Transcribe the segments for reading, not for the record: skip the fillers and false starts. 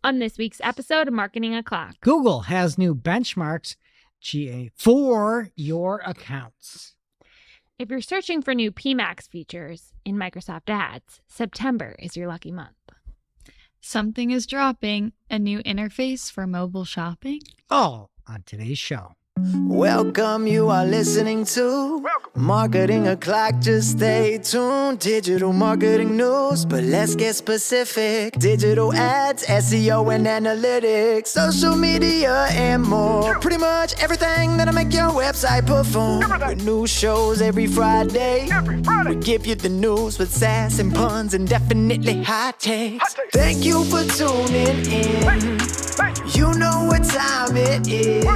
On this week's episode of Marketing O'Clock, Google has new benchmarks, GA, for your accounts. If you're searching for new Pmax features in Microsoft Ads, September is your lucky month. Something is dropping, a new interface for mobile shopping. All on today's show. Welcome, you are listening to Marketing O'Clock. Just stay tuned. Digital marketing news, but let's get specific. Digital ads, SEO and analytics, social media and more. Pretty much everything that'll make your website perform. With new shows every Friday. We give you the news with sass and puns and definitely hot takes. Thank you for tuning in. You know what time it is.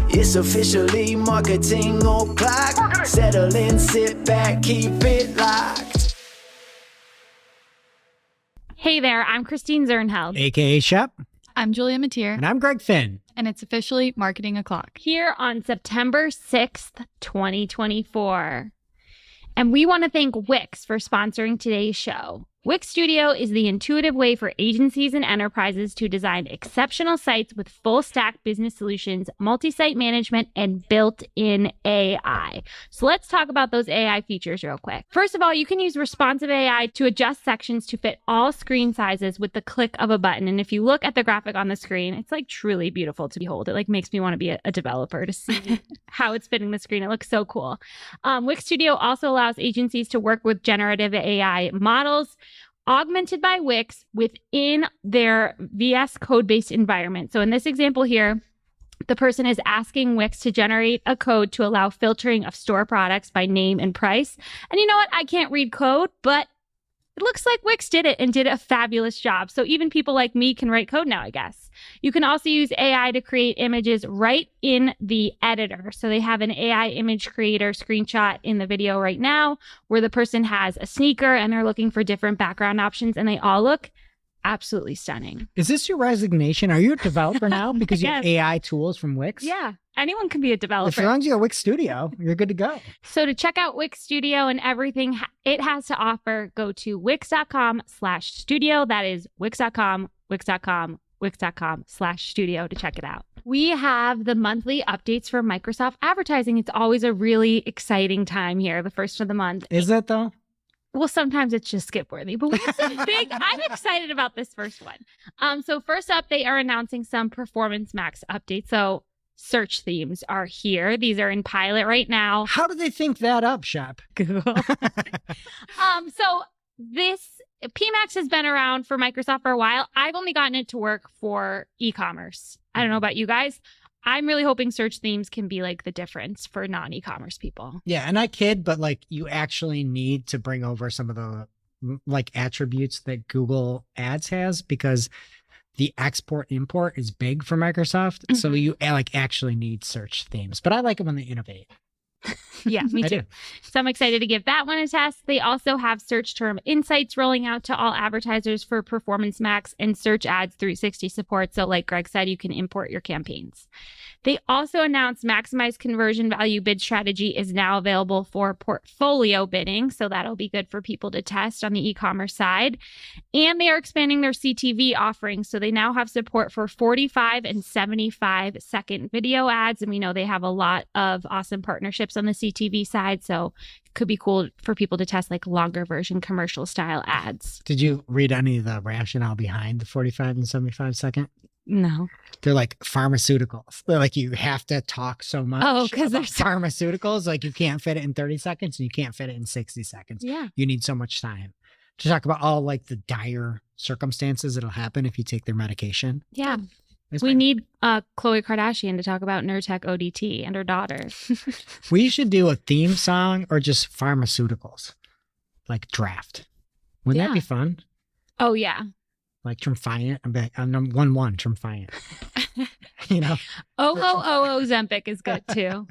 It's officially Marketing O'Clock. Settle in, sit back, keep it locked. Hey there, I'm Christine Zernheld. AKA Shep. I'm Julia Mateer, And I'm Greg Finn. and it's officially Marketing O'Clock. Here on September 6th, 2024. And we want to thank Wix for sponsoring today's show. Wix Studio is the intuitive way for agencies and enterprises to design exceptional sites with full-stack business solutions, multi-site management, and built-in AI. So let's talk about those AI features real quick. First of all, you can use responsive AI to adjust sections to fit all screen sizes with the click of a button. And if you look at the graphic on the screen, it's like truly beautiful to behold. It like makes me want to be a developer to see how it's fitting the screen. It looks so cool. Wix Studio also allows agencies to work with generative AI models augmented by Wix within their VS code-based environment. So in this example here, the person is asking Wix to generate a code to allow filtering of store products by name and price. And you know what? I can't read code, but it looks like Wix did it and did a fabulous job. So even people like me can write code now, I guess. You can also use AI to create images right in the editor. So they have an AI image creator screenshot in the video right now where the person has a sneaker and they're looking for different background options and they all look absolutely stunning. Is this your resignation? Are you a developer now because you have AI tools from Wix? Yeah, anyone can be a developer. As long as you have Wix Studio, you're good to go. So to check out Wix Studio and everything it has to offer, go to wix.com/studio. That is wix.com, wix.com/studio to check it out. We have the monthly updates for Microsoft advertising. It's always a really exciting time here, the first of the month. Is it though? Well, sometimes it's just skip worthy, but we have some big, I'm excited about this first one. So first up, they are announcing some Performance Max updates. So search themes are here. These are in pilot right now. How do they think that up, Shep? Google. So this Pmax has been around for Microsoft for a while. I've only gotten it to work for e-commerce. I don't know about you guys. I'm really hoping search themes can be like the difference for non-e-commerce people. Yeah, and I kid, but like you actually need to bring over some of the like attributes that Google Ads has because the export import is big for Microsoft. Mm-hmm. So you like actually need search themes, but I like them when they innovate. Yeah, me too. So I'm excited to give that one a test. They also have search term insights rolling out to all advertisers for Performance Max and Search Ads 360 support. So like Greg said, you can import your campaigns. They also announced Maximize Conversion Value Bid Strategy is now available for portfolio bidding. So that'll be good for people to test on the e-commerce side. And they are expanding their CTV offerings. So they now have support for 45 and 75 second video ads. And we know they have a lot of awesome partnerships on the CTV side. So it could be cool for people to test like longer version commercial style ads. Did you read any of the rationale behind the 45 and 75 second? No. They're like pharmaceuticals. They're like you have to talk so much. Oh, because they're pharmaceuticals. Like you can't fit it in 30 seconds and you can't fit it in 60 seconds. Yeah. You need so much time to talk about all like the dire circumstances that'll happen if you take their medication. Yeah. We need Khloe Kardashian to talk about Nurtec ODT and her daughter. We should do a theme song or just pharmaceuticals, like draft. Wouldn't that be fun? Oh, yeah. Like Triumphant. I'm 1-1 Triumphant. you know. Ozempic is good too.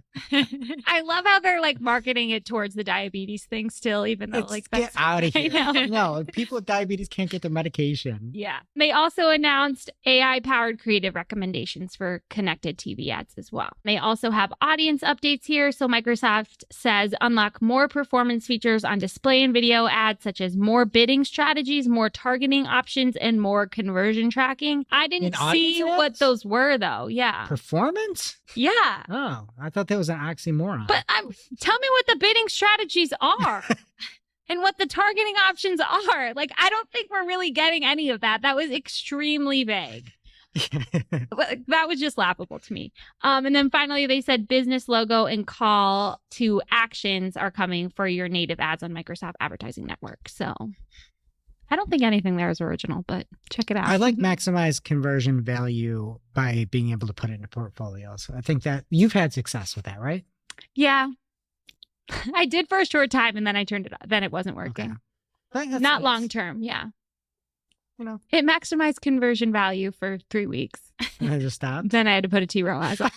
I love how they're like marketing it towards the diabetes thing still, even though like Get that's out of I here. know. No, people with diabetes can't get their medication. Yeah. They also announced AI powered creative recommendations for connected TV ads as well. They also have audience updates here. So Microsoft says unlock more performance features on display and video ads, such as more bidding strategies, more targeting options, and more conversion tracking. I didn't In audience see ads? what those were though. Yeah. Performance? Yeah. Oh, I thought that was an oxymoron. But tell me what the bidding strategies are. And what the targeting options are. Like, I don't think we're really getting any of that. That was extremely vague. That was just laughable to me. And then finally, they said business logo and call to actions are coming for your native ads on Microsoft Advertising Network. So I don't think anything there is original, but check it out. I like maximize conversion value by being able to put it in a portfolio. So I think that you've had success with that, right? Yeah. I did for a short time and then I turned it off. Then it wasn't working. Okay. I think that's Not nice. long term. Yeah. You know, It maximized conversion value for 3 weeks. I just stopped. Then I had to put a T ROAS on.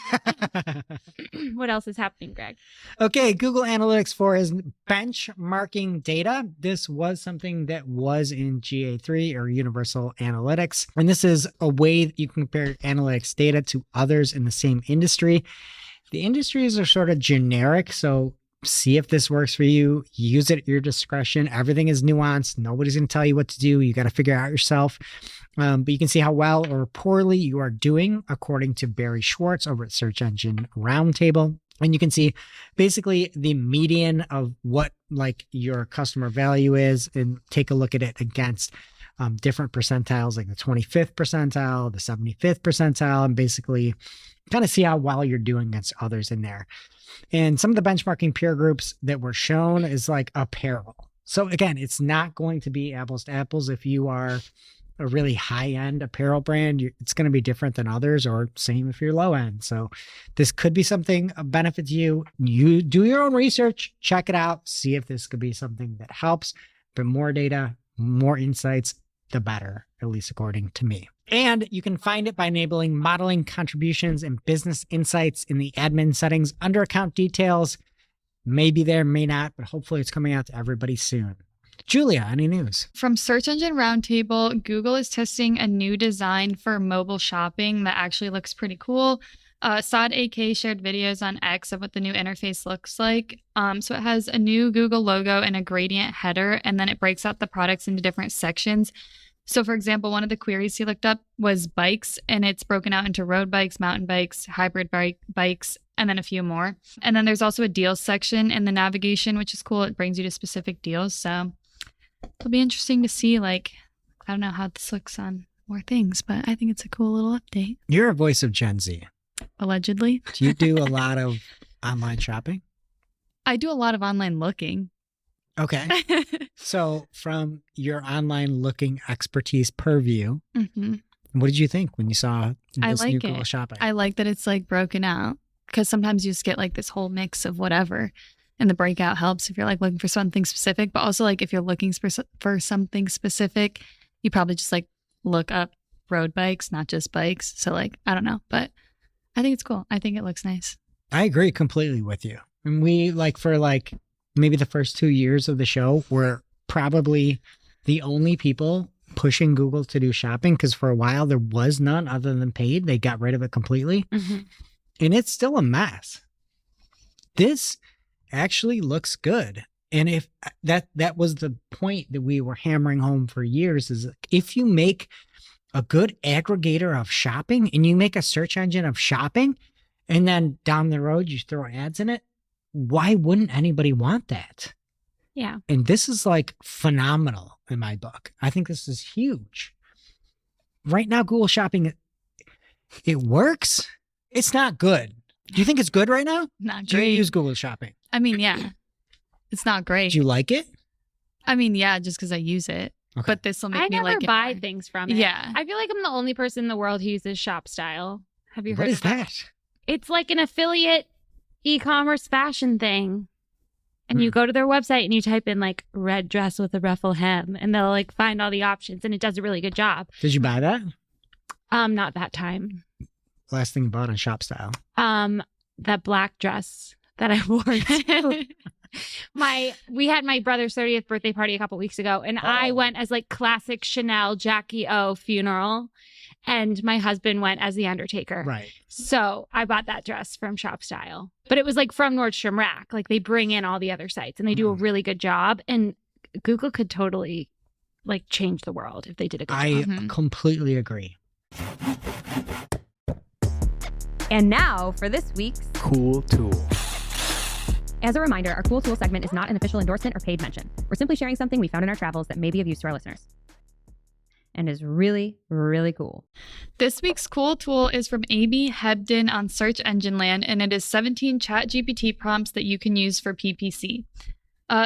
What else is happening, Greg? Okay, Google Analytics 4 is benchmarking data. This was something that was in GA3 or Universal Analytics. And this is a way that you can compare analytics data to others in the same industry. The industries are sort of generic, so see if this works for you. Use it at your discretion. Everything is nuanced. Nobody's going to tell you what to do. You got to figure it out yourself. But you can see how well or poorly you are doing according to Barry Schwartz over at Search Engine Roundtable. And you can see basically the median of what like your customer value is and take a look at it against different percentiles, like the 25th percentile, the 75th percentile, and basically kind of see how well you're doing against others in there. And some of the benchmarking peer groups that were shown is like apparel. So again, it's not going to be apples to apples. If you are a really high-end apparel brand, it's going to be different than others, or same if you're low end. So this could be something of benefit to you. You do your own research, check it out, see if this could be something that helps. But more data, more insights, the better, at least according to me. And you can find it by enabling modeling contributions and business insights in the admin settings under account details. Maybe there, may not, but hopefully it's coming out to everybody soon. Julia, any news? From Search Engine Roundtable, Google is testing a new design for mobile shopping that actually looks pretty cool. Saad AK shared videos on X of what the new interface looks like. So it has a new Google logo and a gradient header, and then it breaks out the products into different sections. So, for example, one of the queries he looked up was bikes, and it's broken out into road bikes, mountain bikes, hybrid bikes, and then a few more. And then there's also a deals section in the navigation, which is cool. It brings you to specific deals. So it'll be interesting to see, like, I don't know how this looks on more things, but I think it's a cool little update. You're a voice of Gen Z. Allegedly. Do you do a lot of online shopping? I do a lot of online looking. Okay. So from your online looking expertise purview, what did you think when you saw this new Google Shopping? I like that it's like broken out, because sometimes you just get like this whole mix of whatever, and the breakout helps if you're like looking for something specific. But also, like, if you're looking for something specific, you probably just like look up road bikes, not just bikes. So like, I don't know, but I think it's cool. I think it looks nice. I agree completely with you. And we for maybe the first 2 years of the show were probably the only people pushing Google to do shopping, because for a while there was none other than paid. They got rid of it completely. And it's still a mess. This actually looks good. And if that was the point that we were hammering home for years, is if you make a good aggregator of shopping and you make a search engine of shopping, and then down the road you throw ads in it, why wouldn't anybody want that? Yeah. And this is like phenomenal in my book. I think this is huge. Right now, Google Shopping, it works. It's not good. Do you think it's good right now? Not Do you great. use Google Shopping? I mean, yeah, it's not great. Do you like it? I mean, yeah, just because I use it. Okay. But this will make I me never like it buy more. things from it. Yeah. I feel like I'm the only person in the world who uses ShopStyle. Have you heard What is of that? that? It's like an affiliate e-commerce fashion thing. And you go to their website and you type in like red dress with a ruffle hem, and they'll like find all the options, and it does a really good job. Did you buy that? Not that time. last thing you bought on Shop Style? That black dress that I wore to we had my brother's 30th birthday party a couple weeks ago, and I went as like classic Chanel Jackie O funeral, and my husband went as the Undertaker. Right. So I bought that dress from Shop Style, but it was like from Nordstrom Rack. Like they bring in all the other sites, and they do a really good job. And Google could totally like change the world if they did a good job. I completely agree. And now for this week's Cool Tool. As a reminder, our Cool Tool segment is not an official endorsement or paid mention. We're simply sharing something we found in our travels that may be of use to our listeners. And is really, really cool. This week's cool tool is from Amy Hebden on Search Engine Land, and it is 17 ChatGPT prompts that you can use for PPC.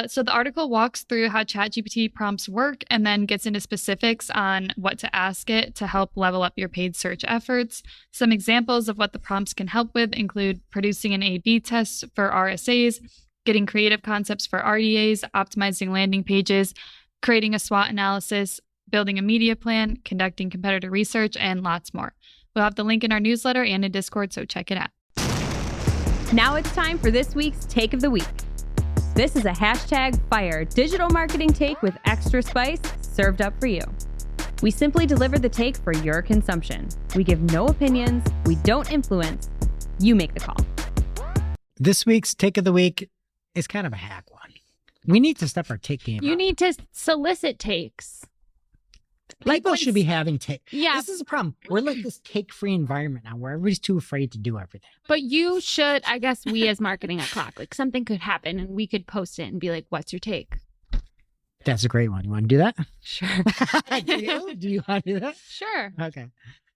So the article walks through how ChatGPT prompts work and then gets into specifics on what to ask it to help level up your paid search efforts. Some examples of what the prompts can help with include producing an A/B test for RSAs, getting creative concepts for RDAs, optimizing landing pages, creating a SWOT analysis, building a media plan, conducting competitor research, and lots more. We'll have the link in our newsletter and in Discord, so check it out. Now it's time for this week's Take of the Week. This is a #fire digital marketing take with extra spice served up for you. We simply deliver the take for your consumption. We give no opinions. We don't influence. You make the call. This week's Take of the Week is kind of a hack one. We need to step our take game You up. need to solicit takes. People should be having take. Yeah. This is a problem. We're like this take-free environment now where everybody's too afraid to do everything. But you should, I guess we as marketing at Clock, like something could happen and we could post it and be like, what's your take? That's a great one. You want to do that? Sure. Do you want to do that? Sure. Okay.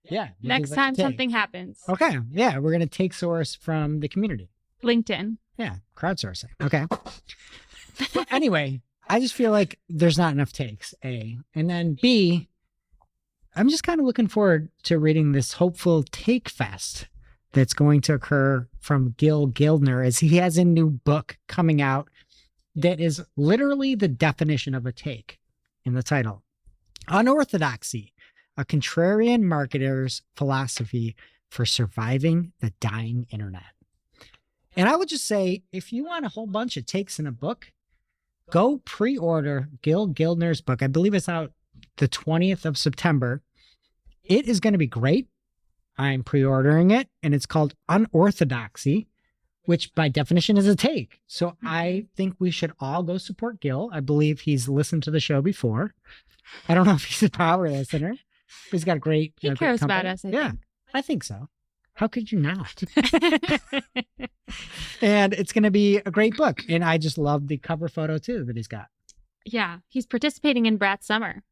Yeah. we Next do that time take. something happens. Okay. Yeah. We're going to take source from the community. LinkedIn. Yeah. Crowdsourcing. Okay. But anyway, I just feel like there's not enough takes, A. And then B, I'm just kind of looking forward to reading this hopeful take fest that's going to occur from Gil Gildner as he has a new book coming out that is literally the definition of a take in the title. Unorthodoxy, a contrarian marketer's philosophy for surviving the dying internet. And I would just say, if you want a whole bunch of takes in a book, go pre-order Gil Gildner's book. I believe it's out the 20th of September. It is going to be great. I'm pre-ordering it, and it's called Unorthodoxy, which by definition is a take. So I think we should all go support Gil. I believe he's listened to the show before. I don't know if he's a power listener, but he's got a great He cares about us, I Yeah, think. I think so. How could you not? And it's going to be a great book. And I just love the cover photo too that he's got. Yeah. He's participating in Brat Summer.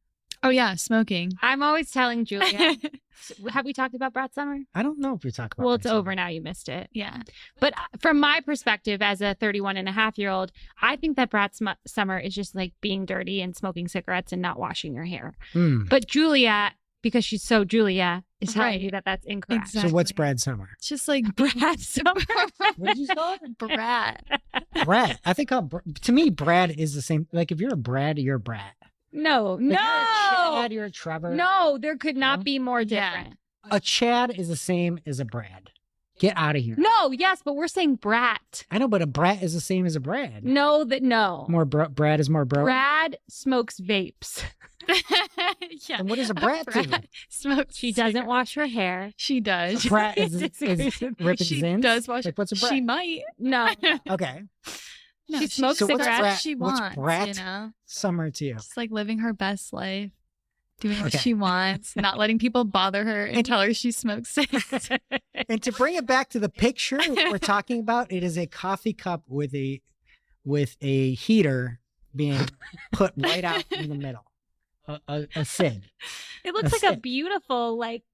Oh yeah, smoking. I'm always telling Julia. Have we talked about Brat Summer? I don't know if we talk about Well, it's this. over now. You missed it. Yeah. But from my perspective as a 31-and-a-half-year-old, I think that Brat Summer is just like being dirty and smoking cigarettes and not washing your hair. But Julia, because she's so Julia, is telling you that that's incorrect. Exactly. So what's Brad Summer? It's just like Brat Summer. What did you call it? brat. Brad. I think to me, Brad is the same. Like if you're a Brad, you're a Brad. No, Like, You're a no. Chad, you're a Trevor. No, there could not No? be more Yeah. different. A Chad is the same as a Brad. Get out of here. No, yes, but we're saying brat. I know, but a brat is the same as a Brad. No. More Brad is more bro. Brad smokes vapes. Yeah. And what does a brat do? Smokes. She doesn't wash her hair. She does. A brat is ripping She zins? does wash. Like what's a brat? She might. No. Okay. No, She smokes So what's cigarettes. brat? She What's wants, brat? you know, Summer to you. just like living her best life, doing what Okay. she wants, not letting people bother her and tell her she smokes cigarettes. And to bring it back to the picture we're talking about, it is a coffee cup with a heater being put right out in the middle. A Sid. It looks That's like a it. beautiful, like,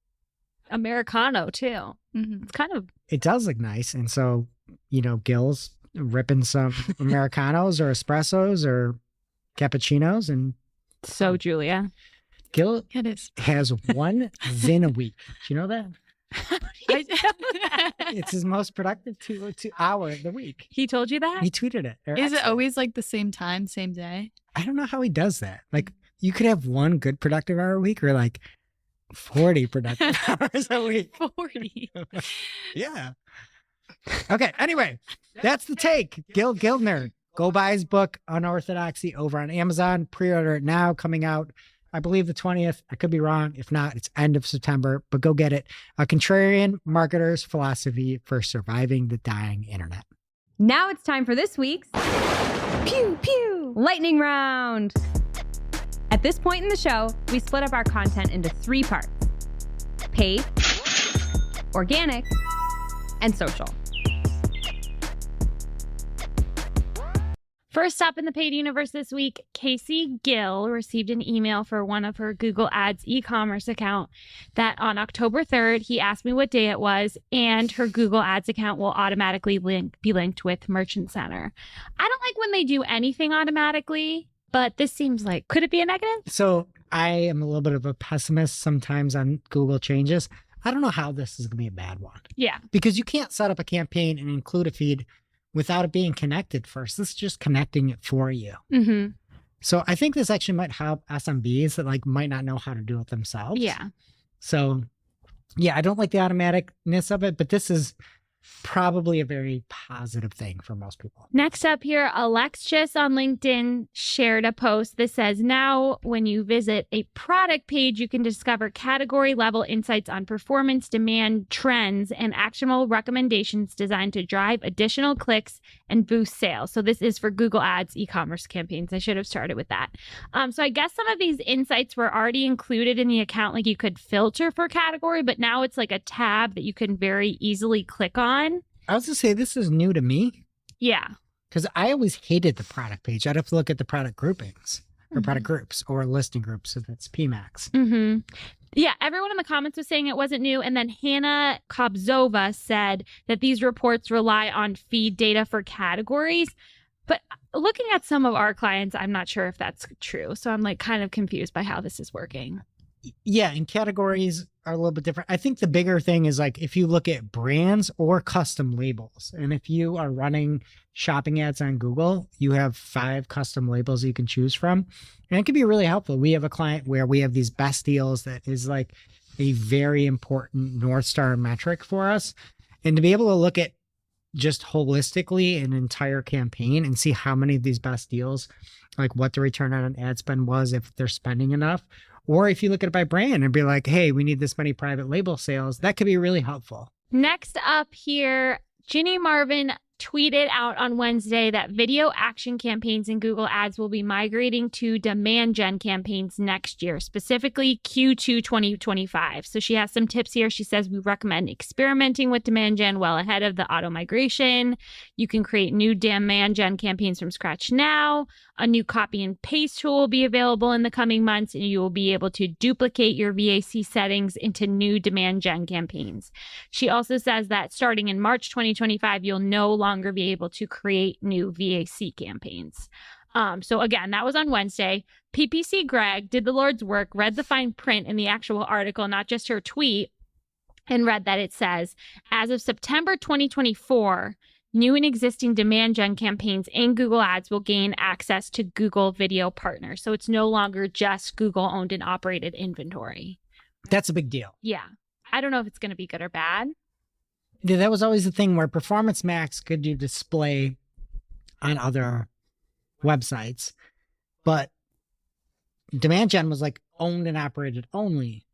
Americano, too. Mhm. It's kind of, It does look nice. And so, Gil's ripping some Americanos or espressos or cappuccinos. And so Julia. Gil It is. has one zin a week. Do you know that? I- It's his most productive two hour of the week. He told you that? He tweeted it. or Is it X'd always like the same time, same day? I don't know how he does that. Like, you could have one good productive hour a week or like 40 productive hours a week. 40. Yeah. Okay. Anyway, that's the take. Gil Gildner. Go buy his book, Unorthodoxy, over on Amazon. Pre-order it now, coming out, I believe, the 20th. I could be wrong. If not, it's end of September, but go get it. A Contrarian Marketer's Philosophy for Surviving the Dying Internet. Now it's time for this week's Pew Pew Lightning Round. At this point in the show, we split up our content into 3 parts: paid, organic, and social. First up in the paid universe this week, Casey Gill received an email for one of her Google Ads e-commerce account that on October 3rd, he asked me what day it was, and her Google Ads account will automatically be linked with Merchant Center. I don't like when they do anything automatically, but this seems like, could it be a negative? So I am a little bit of a pessimist sometimes on Google changes. I don't know how this is going to be a bad one. Yeah. Because you can't set up a campaign and include a feed without it being connected first. This is just connecting it for you. Mm-hmm. So I think this actually might help SMBs that like might not know how to do it themselves. Yeah. So yeah, I don't like the automaticness of it, but this is probably a very positive thing for most people. Next up here, Alexis on LinkedIn shared a post that says, now when you visit a product page, you can discover category level insights on performance, demand, trends, and actionable recommendations designed to drive additional clicks and boost sales. So this is for Google Ads e-commerce campaigns. I should have started with that. So I guess some of these insights were already included in the account. Like you could filter for category, but now it's like a tab that you can very easily click on. I was going to say, this is new to me. Yeah. Because I always hated the product page. I'd have to look at the product groupings or product groups or listing groups if it's Pmax. Mm-hmm. Yeah, everyone in the comments was saying it wasn't new. And then Hannah Kobzova said that these reports rely on feed data for categories. But looking at some of our clients, I'm not sure if that's true. So I'm like kind of confused by how this is working. Yeah, and categories are a little bit different. I think the bigger thing is like if you look at brands or custom labels, and if you are running shopping ads on Google, you have 5 custom labels you can choose from. And it can be really helpful. We have a client where we have these best deals that is like a very important North Star metric for us. And to be able to look at just holistically an entire campaign and see how many of these best deals, like what the return on an ad spend was, if they're spending enough. Or if you look at it by brand and be like, hey, we need this many private label sales, that could be really helpful. Next up here, Ginny Marvin tweeted out on Wednesday that video action campaigns in Google Ads will be migrating to demand gen campaigns next year, specifically Q2 2025. So she has some tips here. She says we recommend experimenting with demand gen well ahead of the auto migration. You can create new demand gen campaigns from scratch now. A new copy and paste tool will be available in the coming months, and you will be able to duplicate your VAC settings into new demand gen campaigns. She also says that starting in March 2025, you'll no longer be able to create new VAC campaigns. So again, that was on Wednesday. PPC Greg did the Lord's work, read the fine print in the actual article, not just her tweet, and read that it says, as of September 2024, new and existing demand gen campaigns in Google Ads will gain access to Google Video Partners. So it's no longer just Google owned and operated inventory. That's a big deal. Yeah. I don't know if it's going to be good or bad. Yeah, that was always the thing where Performance Max could do display on other websites, but demand gen was like owned and operated only.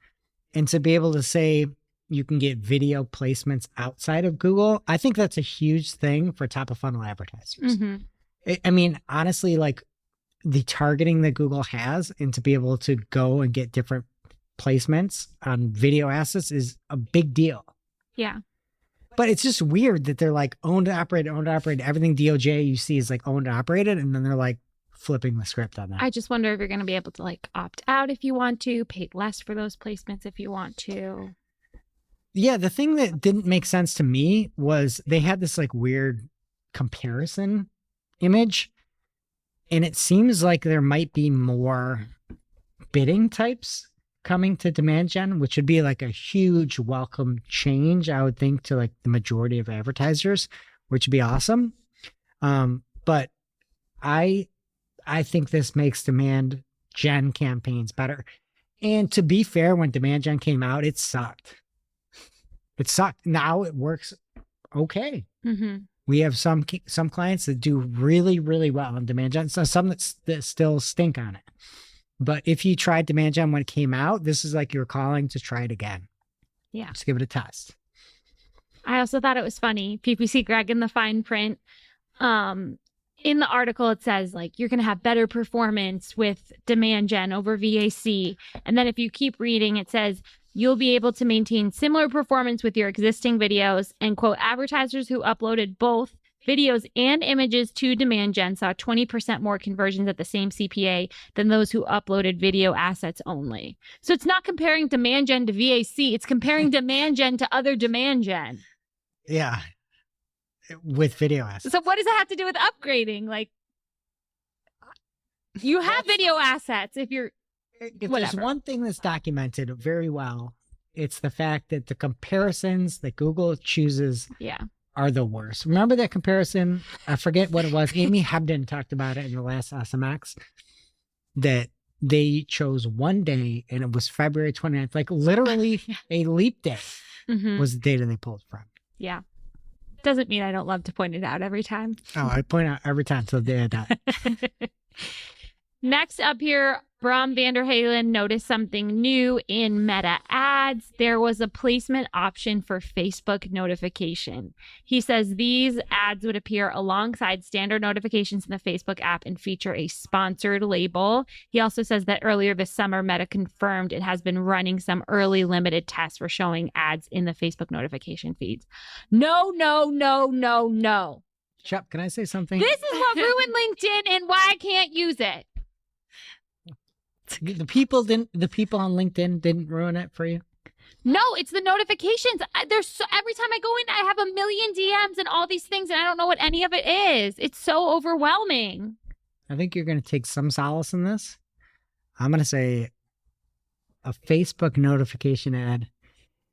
And to be able to say you can get video placements outside of Google, I think that's a huge thing for top of funnel advertisers. Mm-hmm. I mean, honestly, like the targeting that Google has and to be able to go and get different placements on video assets is a big deal. Yeah. But it's just weird that they're like owned and operated. Everything DOJ you see is like owned and operated. And then they're like flipping the script on that. I just wonder if you're going to be able to like opt out if you want to, pay less for those placements if you want to. Yeah. The thing that didn't make sense to me was they had this like weird comparison image. And it seems like there might be more bidding types coming to demand gen, which would be like a huge welcome change, I would think, to like the majority of advertisers, which would be awesome. But I think this makes demand gen campaigns better. And to be fair, when demand gen came out, it sucked. It sucked. Now it works okay. Mm-hmm. We have some clients that do really, really well on demand gen. So some that still stink on it. But if you tried demand gen when it came out, this is like you're calling to try it again. Yeah. Just give it a test. I also thought it was funny. PPC Greg in the fine print. In the article, it says like you're going to have better performance with demand gen over VAC. And then if you keep reading, it says you'll be able to maintain similar performance with your existing videos. And quote, advertisers who uploaded both videos and images to demand gen saw 20% more conversions at the same CPA than those who uploaded video assets only. So it's not comparing demand gen to VAC. It's comparing demand gen to other demand gen. Yeah. With video assets. So what does that have to do with upgrading? Like, you have video assets if you're If whatever. there's one thing that's documented very well, it's the fact that the comparisons that Google chooses Yeah. are the worst. Remember that comparison? I forget what it was. Amy Hebden talked about it in the last SMX, that they chose one day and it was February 29th. Like literally a leap day Mm-hmm. was the data they pulled from. Yeah. Doesn't mean I don't love to point it out every time. Oh, I point out every time till the day I die. Next up here, Bram Vanderhalen noticed something new in Meta ads. There was a placement option for Facebook notification. He says these ads would appear alongside standard notifications in the Facebook app and feature a sponsored label. He also says that earlier this summer, Meta confirmed it has been running some early limited tests for showing ads in the Facebook notification feeds. No. Shep, can I say something? This is what ruined LinkedIn and why I can't use it. The people on LinkedIn didn't ruin it for you? No, it's the notifications. Every time I go in, I have a million DMs and all these things, and I don't know what any of it is. It's so overwhelming. I think you're going to take some solace in this. I'm going to say a Facebook notification ad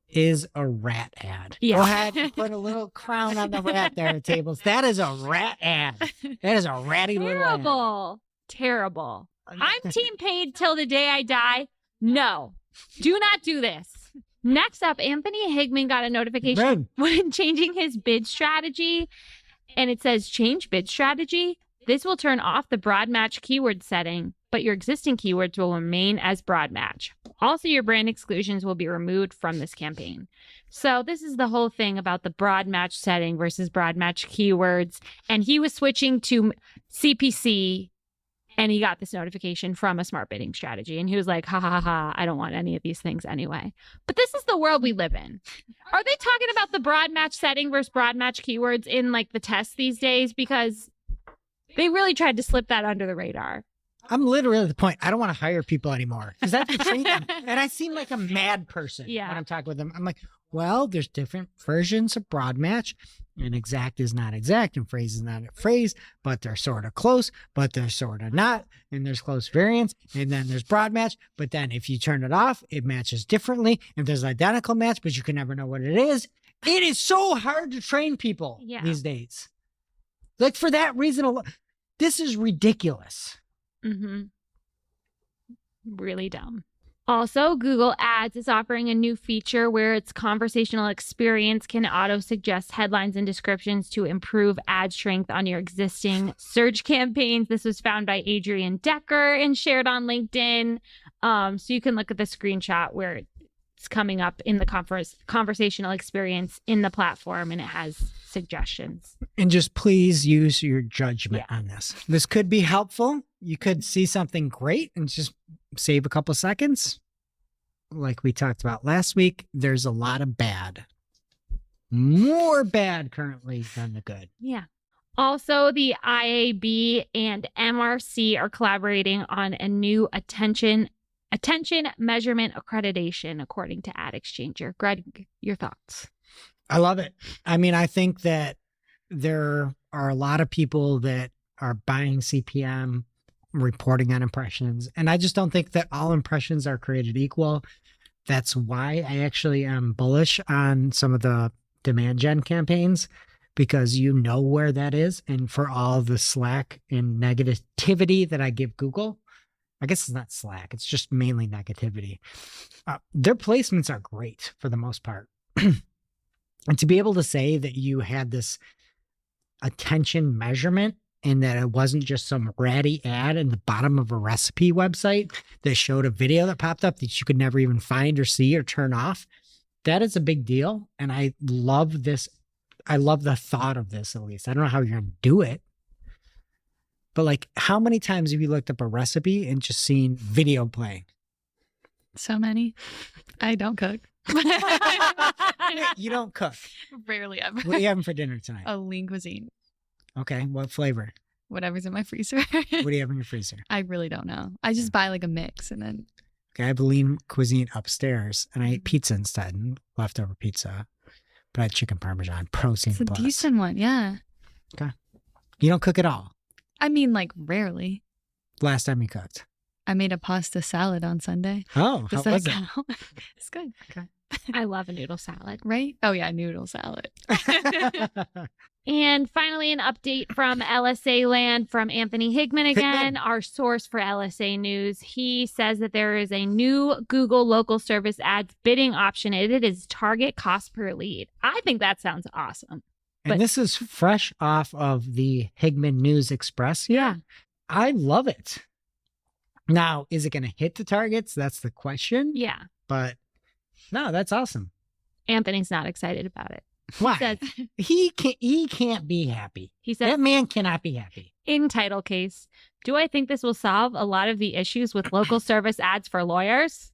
is a rat ad. Yeah. Go ahead, put a little crown on the rat there at tables. That is a rat ad. That is a ratty little ad. Terrible. I'm team paid till the day I die. No, do not do this. Next up, Anthony Higman got a notification when changing his bid strategy. And it says change bid strategy. This will turn off the broad match keyword setting, but your existing keywords will remain as broad match. Also, your brand exclusions will be removed from this campaign. So this is the whole thing about the broad match setting versus broad match keywords. And he was switching to CPC. And he got this notification from a smart bidding strategy. And he was like, ha, I don't want any of these things anyway. But this is the world we live in. Are they talking about the broad match setting versus broad match keywords in like the tests these days? Because they really tried to slip that under the radar. I'm literally at the point, I don't want to hire people anymore because I have to train them. And I seem like a mad person when I'm talking with them. I'm like, well, there's different versions of broad match. And exact is not exact, and phrase is not a phrase, but they're sort of close, but they're sort of not. And there's close variants, and then there's broad match. But then if you turn it off, it matches differently. And there's identical match, but you can never know what it is. It is so hard to train people these days. Like for that reason, this is ridiculous. Mm-hmm. Really dumb. Also, Google Ads is offering a new feature where its conversational experience can auto-suggest headlines and descriptions to improve ad strength on your existing search campaigns. This was found by Adrian Decker and shared on LinkedIn. So you can look at the screenshot where it's coming up in the conversational experience in the platform, and it has suggestions. And just please use your judgment on this. This could be helpful. You could see something great and just save a couple seconds. Like we talked about last week, there's a lot of bad. More bad currently than the good. Yeah. Also, the IAB and MRC are collaborating on a new attention measurement accreditation, according to Ad Exchanger. Greg, your thoughts? I love it. I mean, I think that there are a lot of people that are buying CPM, reporting on impressions, and I just don't think that all impressions are created equal. That's why I actually am bullish on some of the demand gen campaigns, because you know where that is. And for all the slack and negativity that I give Google, I guess it's not Slack. It's just mainly negativity. Their placements are great for the most part. And to be able to say that you had this attention measurement and that it wasn't just some ratty ad in the bottom of a recipe website that showed a video that popped up that you could never even find or see or turn off, that is a big deal. And I love this. I love the thought of this, at least. I don't know how you're going to do it. But like, how many times have you looked up a recipe and just seen video playing? So many. I don't cook. You don't cook. Rarely ever. What are you having for dinner tonight? A lean cuisine. Okay. What flavor? Whatever's in my freezer. What do you have in your freezer? I really don't know. I just buy like a mix and then. Okay. I have lean cuisine upstairs and I ate pizza instead, leftover pizza. But I had chicken parmesan, protein It's a plus. decent one. Yeah. Okay. You don't cook at all? I mean, like rarely. Last time you cooked? I made a pasta salad on Sunday. Oh, how Does that was it? count? It's good. Okay. I love a noodle salad. Right? Oh, yeah. Noodle salad. And finally, an update from LSA land from Anthony Higman again, Higman. our source for LSA news. He says that there is a new Google local service ads bidding option, and it is target cost per lead. I think that sounds awesome. And But- this is fresh off of the Higman News Express. Yeah. I love it. Now, is it going to hit the targets? That's the question. Yeah. But no, that's awesome. Anthony's not excited about it. Why? Says, He can't be happy. he said, That man cannot be happy. in title case, do I think this will solve a lot of the issues with local service ads for lawyers?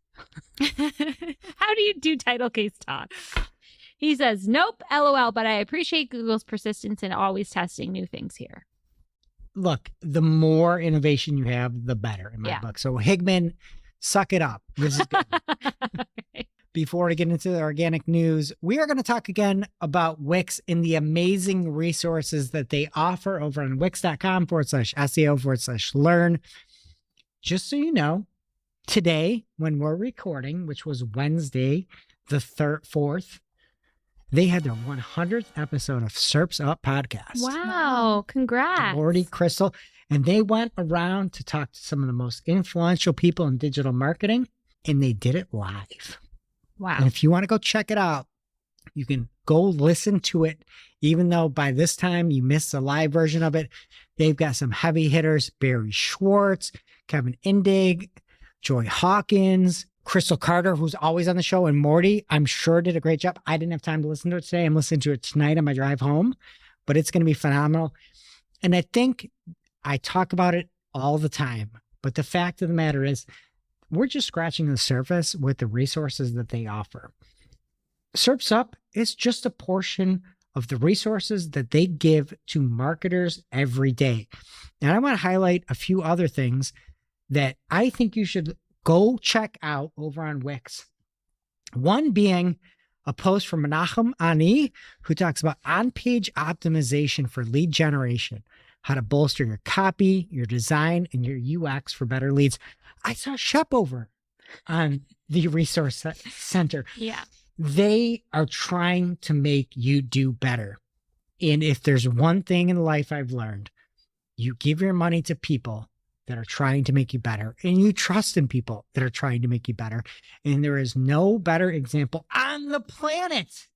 How do you do title case talk? He says, nope, LOL, but I appreciate Google's persistence in always testing new things here. Look, the more innovation you have, the better in my Yeah. book. So Higman, suck it up. This is good. Before we get into the organic news, we are going to talk again about Wix and the amazing resources that they offer over on wix.com/SEO/learn. Just so you know, today, when we're recording, which was Wednesday, the 4th, they had their 100th episode of SERP's Up podcast. Wow, congrats. Lordy Crystal. And they went around to talk to some of the most influential people in digital marketing, and they did it live. Wow. And if you want to go check it out, you can go listen to it, even though by this time you missed the live version of it. They've got some heavy hitters: Barry Schwartz, Kevin Indig, Joy Hawkins, Crystal Carter, who's always on the show, and Morty, I'm sure did a great job. I didn't have time to listen to it today. I'm listening to it tonight on my drive home, but it's going to be phenomenal. And I think I talk about it all the time, but the fact of the matter is we're just scratching the surface with the resources that they offer. SERP's Up is just a portion of the resources that they give to marketers every day. And I want to highlight a few other things that I think you should go check out over on Wix. One being a post from Menachem Ani, who talks about on-page optimization for lead generation, how to bolster your copy, your design, and your UX for better leads. I saw Shep over on the Resource Center. Yeah. They are trying to make you do better. And if there's one thing in life I've learned, you give your money to people that are trying to make you better, and you trust in people that are trying to make you better. And there is no better example on the planet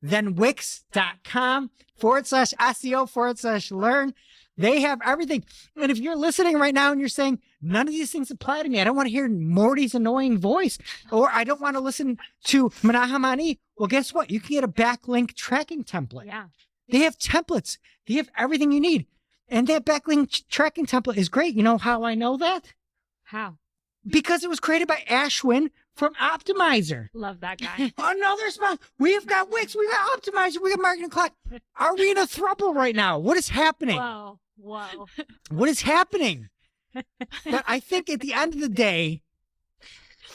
than wix.com/SEO/learn. They have everything. And if you're listening right now and you're saying, none of these things apply to me, I don't want to hear Morty's annoying voice, or I don't want to listen to Menachem Ani, well, guess what? You can get a backlink tracking template. Yeah. They have templates. They have everything you need. And that backlink tracking template is great. You know how I know that? How? Because it was created by Ashwin from Optimizer. Love that guy. Another spot. We've got Wix, we got Optimizer, we got Marketing Clock. Are we in a throuple right now? What is happening? Whoa. Whoa. What is happening? But I think at the end of the day,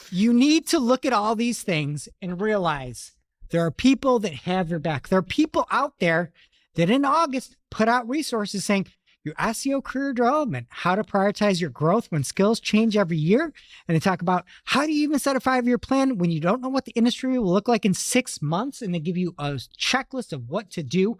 you need to look at all these things and realize there are people that have your back. There are people out there that in August put out resources saying your SEO career development, how to prioritize your growth when skills change every year. And they talk about how do you even set a 5-year plan when you don't know what the industry will look like in 6 months. And they give you a checklist of what to do.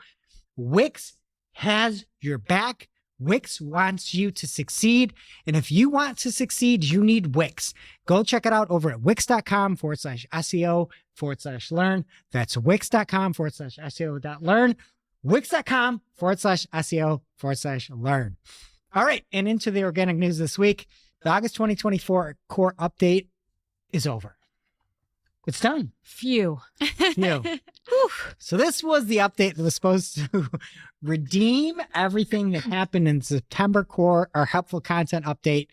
Wix has your back Wix wants you to succeed. And if you want to succeed, you need Wix. Go check it out over at wix.com/SEO/learn. That's wix.com/SEO.learn. Wix.com/SEO/learn. All right. And into the organic news this week. The August 2024 core update is over. It's done. Phew. So this was the update that was supposed to redeem everything that happened in September core or helpful content update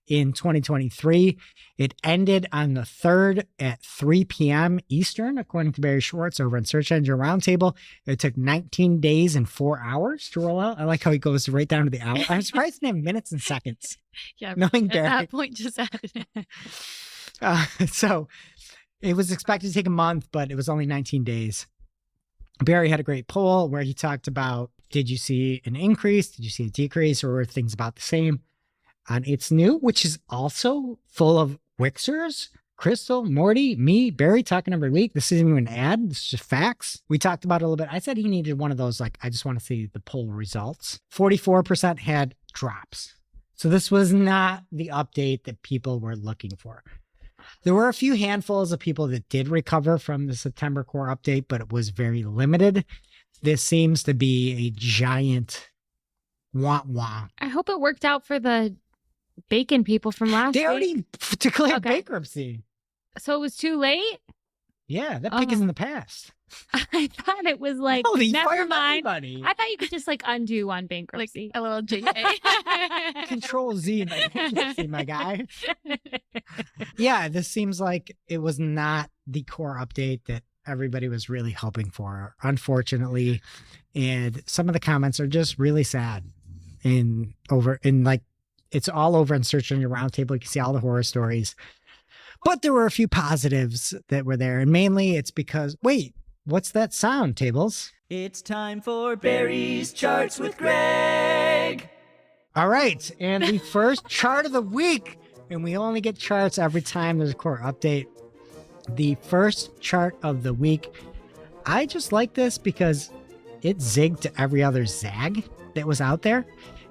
in 2023. It ended on the 3rd at 3 p.m. Eastern, according to Barry Schwartz over in Search Engine Roundtable. It took 19 days and 4 hours to roll out. I like how he goes right down to the hour. I'm surprised he didn't have minutes and seconds. Yeah, knowing Barry. at that point, just added it. So it was expected to take a month, but it was only 19 days. Barry had a great poll where he talked about, did you see an increase? Did you see a decrease? Or were things about the same? And it's new, which is also full of Wixers, Crystal, Morty, me, Barry talking every week. This isn't even an ad. This is just facts. We talked about it a little bit. I said he needed one of those, like, I just want to see the poll results. 44% had drops. So this was not the update that people were looking for. There were a few handfuls of people that did recover from the September core update, but it was very limited. This seems to be a giant wah-wah. I hope it worked out for the bacon people from last They week. already declared Okay. bankruptcy. So it was too late? Yeah, that pick is in the past. I thought it was like, Oh, they never fired mind. everybody. I thought you could just like undo on Like bankruptcy. a little GA. Control Z, my guy. Yeah, this seems like it was not the core update that everybody was really hoping for, unfortunately. And some of the comments are just really sad. It's all over in Search Engine Roundtable. You can see all the horror stories. But there were a few positives that were there. And mainly it's because, wait, what's that sound, Tables? It's time for Barry's Charts with Greg. All right. And the first chart of the week, and we only get charts every time there's a core update. The first chart of the week, I just like this because it zigged to every other zag that was out there.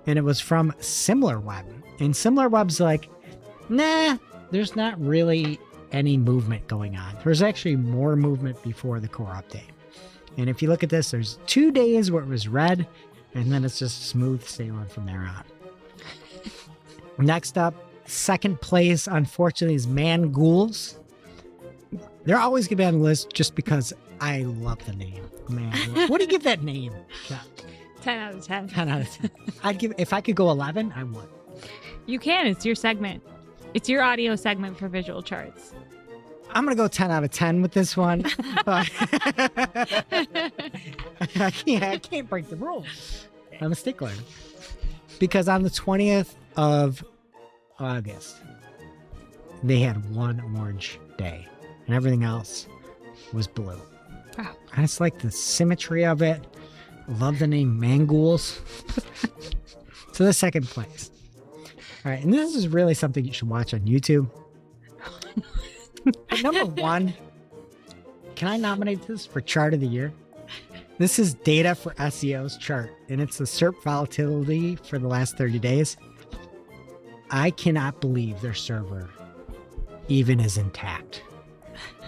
And it was from SimilarWeb. And SimilarWeb's like, nah, there's not really any movement going on. There's actually more movement before the core update. And if you look at this, there's 2 days where it was red, and then it's just smooth sailing from there on. Next up, second place, unfortunately, is Man Ghouls. They're always going to be on the list just because I love the name. Man Ghouls. What do you give that name? Yeah. 10 out of 10. 10 out of 10. I'd give, if I could go 11, I would. You can. It's your segment. It's your audio segment for visual charts. I'm going to go 10 out of 10 with this one. But I can't break the rules. I'm a stickler. Because on the 20th of August, they had one orange day and everything else was blue. Wow. I just like the symmetry of it. Love the name Mangools. So the second place. All right, and this is really something you should watch on YouTube. Number one, can I nominate this for Chart of the Year? This is Data for SEO's chart, and it's the SERP volatility for the last 30 days. I cannot believe their server even is intact.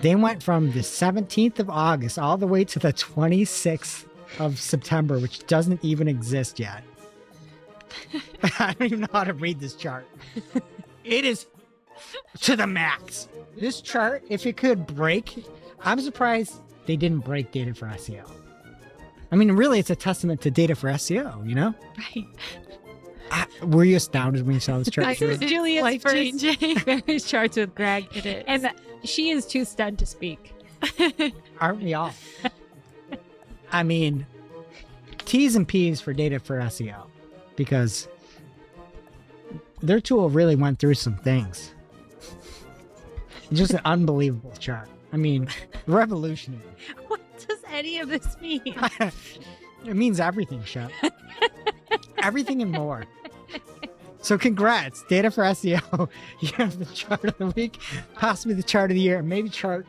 They went from the 17th of August all the way to the 26th of September, which doesn't even exist yet. I don't even know how to read this chart. It is to the max. This chart, if it could break, I'm surprised they didn't break Data for SEO. I mean, really, it's a testament to Data for SEO, you know? Right. Were you astounded when you saw this chart? This is Julia's life-changing. first Barry's charts with Greg. It is. And she is too stunned to speak. Aren't we all? I mean, T's and P's for Data for SEO, because their tool really went through some things. Just an unbelievable chart. I mean, revolutionary. What does any of this mean? It means everything, Shep. Everything and more. So congrats, Data for SEO. You have the chart of the week, possibly the chart of the year, maybe the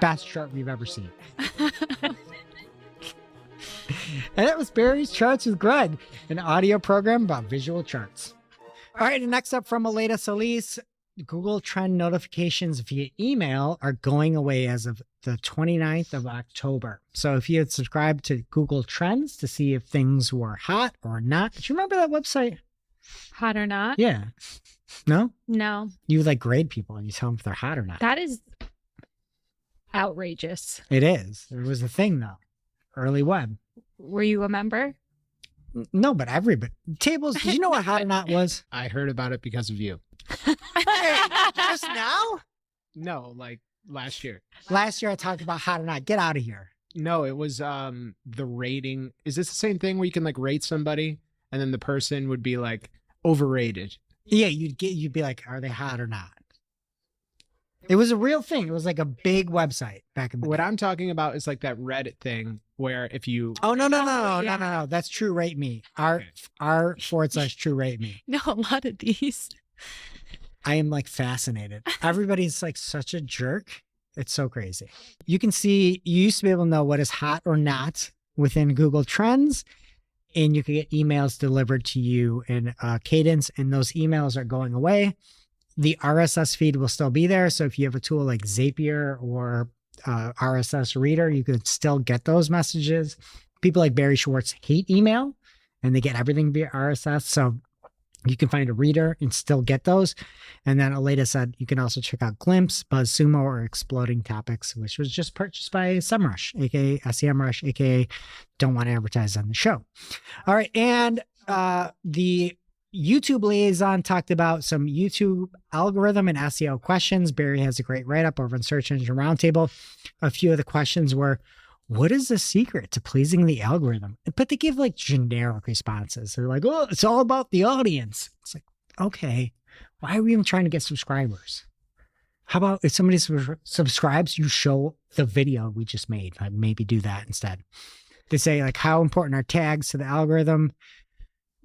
best chart we've ever seen. And that was Barry's Charts with Greg, an audio program about visual charts. All right, and next up from Aleda Solis, Google Trend notifications via email are going away as of the 29th of October. So if you had subscribed to Google Trends to see if things were hot or not, do you remember that website? Hot or not? Yeah. No? No. You like grade people and you tell them if they're hot or not. That is outrageous. It is. It was a thing though. Early web. Were you a member? No, but everybody. Tables, did you know what hot or not was? I heard about it because of you. Just now? No, like last year. Last year I talked about hot or not. Get out of here. No, it was the rating. Is this the same thing where you can like rate somebody and then the person would be like overrated? Yeah, you'd be like, are they hot or not? It was a real thing. It was like a big website back in the What day. I'm talking about is like that Reddit thing where if you Oh no. That's True Rate Me. R/True Rate Me. No, a lot of these. I am like fascinated. Everybody's like such a jerk. It's so crazy. You used to be able to know what is hot or not within Google Trends, and you could get emails delivered to you in Cadence, and those emails are going away. The RSS feed will still be there. So if you have a tool like Zapier or RSS Reader, you could still get those messages. People like Barry Schwartz hate email and they get everything via RSS. So you can find a reader and still get those. And then Aleda said you can also check out Glimpse, BuzzSumo, or Exploding Topics, which was just purchased by SEMrush, aka SEMrush, aka Don't Want to Advertise on the Show. All right. And the YouTube liaison talked about some YouTube algorithm and SEO questions. Barry has a great write-up over on Search Engine Roundtable. A few of the questions were, what is the secret to pleasing the algorithm? But they give like generic responses. They're like, oh, it's all about the audience. It's like, okay, why are we even trying to get subscribers? How about if somebody subscribes, you show the video we just made? I'd maybe do that instead. They say like, how important are tags to the algorithm?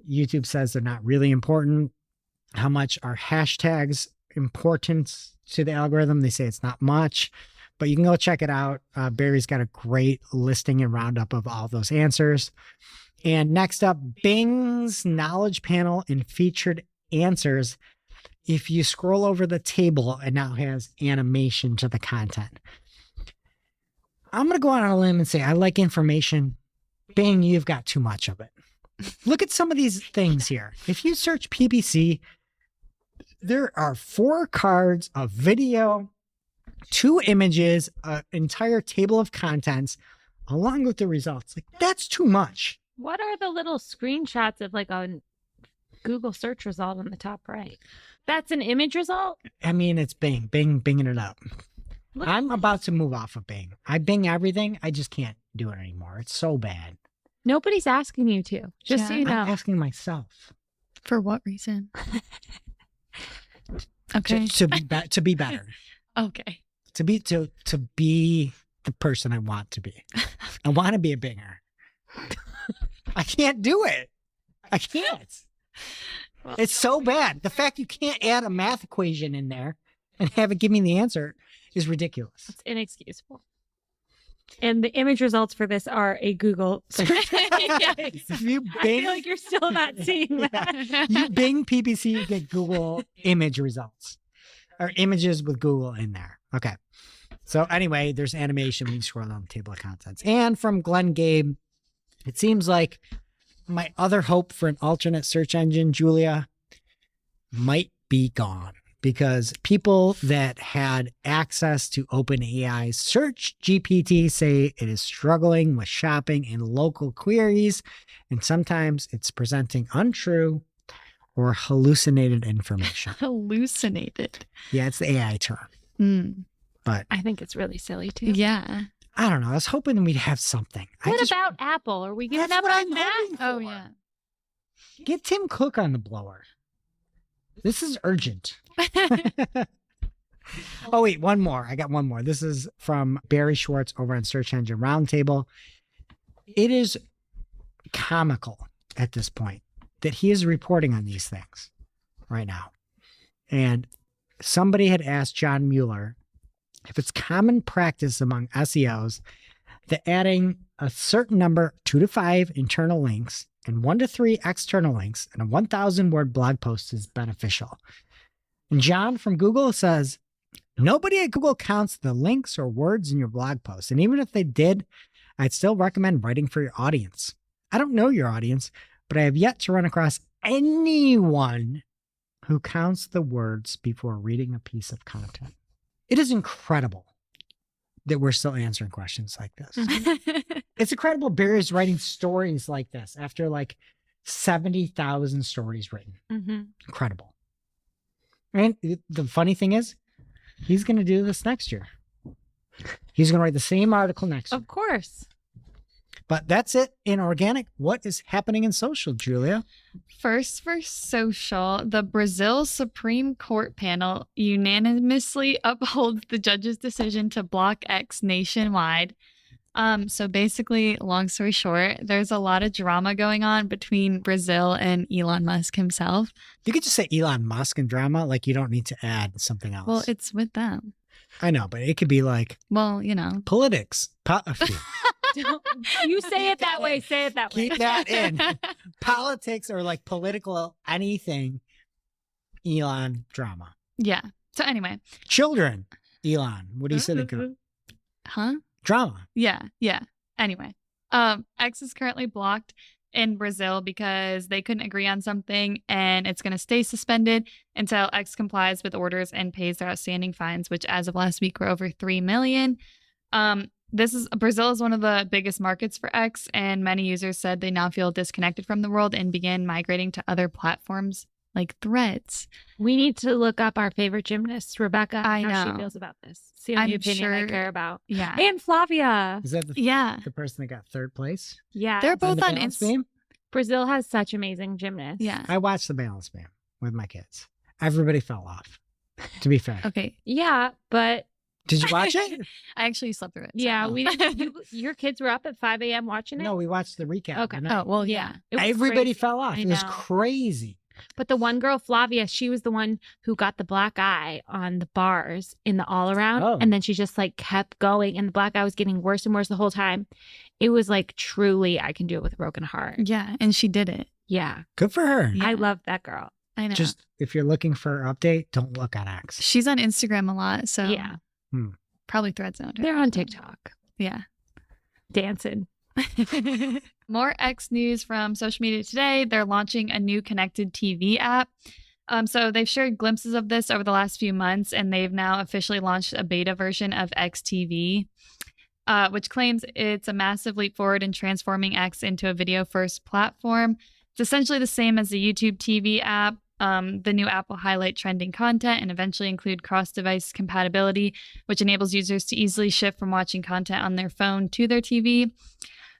YouTube says they're not really important. How much are hashtags important to the algorithm? They say it's not much, but you can go check it out. Barry's got a great listing and roundup of all those answers. And next up, Bing's knowledge panel and featured answers. If you scroll over the table, it now has animation to the content. I'm going to go out on a limb and say I like information. Bing, you've got too much of it. Look at some of these things here. If you search PPC, there are 4 cards of video, 2 images, an entire table of contents, along with the results. Like, that's too much. What are the little screenshots of like a Google search result on the top right? That's an image result? I mean, it's Bing. Binging it up. Look I'm about to move off of Bing. I Bing everything. I just can't do it anymore. It's so bad. Nobody's asking you to. Just so Yeah. you know. I'm asking myself For what reason? Okay. to be better. Okay. To be the person I want to be. I want to be a Binger. I can't do it. I can't. It's so bad. The fact you can't add a math equation in there and have it give me the answer is ridiculous. It's inexcusable. And the image results for this are a Google search. If you I Bing, feel like you're still not seeing that. you Bing PPC, you get Google image results or images with Google in there. Okay. So anyway, there's animation when you scroll down the table of contents. And from Glenn Gabe, it seems like my other hope for an alternate search engine, Julia, might be gone because people that had access to OpenAI's Search GPT say it is struggling with shopping and local queries, and sometimes it's presenting untrue or hallucinated information. Hallucinated. Yeah, it's the AI term. But I think it's really silly too. Yeah. I don't know. I was hoping we'd have something. What about Apple? Are we giving That's up what on I'm that? hoping Oh, for. yeah. Get Tim Cook on the blower. This is urgent. Oh, wait, one more. I got one more. This is from Barry Schwartz over on Search Engine Roundtable. It is comical at this point that he is reporting on these things right now. And somebody had asked John Mueller if it's common practice among SEOs that adding a certain number, 2 to 5 internal links and 1 to 3 external links in a 1,000-word blog post is beneficial. And John from Google says, nobody at Google counts the links or words in your blog post. And even if they did, I'd still recommend writing for your audience. I don't know your audience, but I have yet to run across anyone who counts the words before reading a piece of content. It is incredible that we're still answering questions like this. It's incredible Barry's writing stories like this after like 70,000 stories written. Incredible. And the funny thing is, he's going to do this next year. He's going to write the same article next year. Of course. But that's it in organic. What is happening in social, Julia? First for social, the Brazil Supreme Court panel unanimously upholds the judge's decision to block X nationwide. So basically, long story short, there's a lot of drama going on between Brazil and Elon Musk himself. You could just say Elon Musk and drama, like you don't need to add something else. Well, it's with them. I know, but it could be like Well, politics. You say it that way. Say it that way. Keep that in. Politics or like political anything. Elon drama. Yeah. So anyway. Children. Elon. What do you say? Huh? Drama. Yeah. Anyway, X is currently blocked in Brazil because they couldn't agree on something, and it's going to stay suspended until X complies with orders and pays their outstanding fines, which as of last week were over 3 million. Brazil is one of the biggest markets for X, and many users said they now feel disconnected from the world and begin migrating to other platforms like Threads. We need to look up our favorite gymnast, Rebecca, I how know. she feels about this. See what I'm opinion I sure- care about. Yeah. And Flavia. Is that Yeah. the person that got third place? Yeah. They're both the on balance Instagram. beam? Brazil has such amazing gymnasts. Yeah. I watched the balance beam with my kids. Everybody fell off, to be fair. Okay. Yeah, but Did you watch it? I actually slept through it. so- yeah, your kids were up at 5 a.m. watching it? No, we watched the recap. Okay. tonight. Oh, well, yeah. It was Everybody crazy. fell off. I It was know. crazy. But the one girl, Flavia, she was the one who got the black eye on the bars in the all around. Oh. And then she just like kept going. And the black eye was getting worse and worse the whole time. It was like truly, I can do it with a broken heart. Yeah. And she did it. Yeah. Good for her. Yeah. I love that girl. I know. Just if you're looking for an update, don't look on X. She's on Instagram a lot. So Yeah. probably Threads now. They're on TikTok Yeah. dancing. More X news from social media today. They're launching a new connected TV app. So they've shared glimpses of this over the last few months, and they've now officially launched a beta version of XTV, which claims it's a massive leap forward in transforming X into a video-first platform. It's essentially the same as the YouTube TV app. The new app will highlight trending content and eventually include cross-device compatibility, which enables users to easily shift from watching content on their phone to their TV.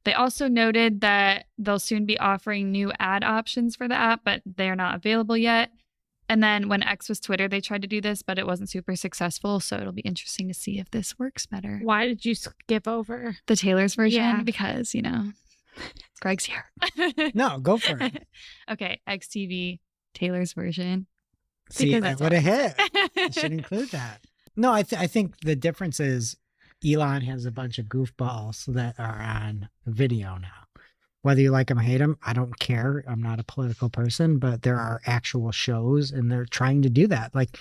They also noted that they'll soon be offering new ad options for the app, but they're not available yet. And then when X was Twitter, they tried to do this, but it wasn't super successful. So it'll be interesting to see if this works better. Why did you skip over? The Taylor's version, Yeah. because, Greg's here. No, go for it. Okay, XTV, Taylor's version. See, Because that that's would have hit. You should include that. No, I think the difference is Elon has a bunch of goofballs that are on video now. Whether you like them or hate them, I don't care. I'm not a political person, but there are actual shows and they're trying to do that. Like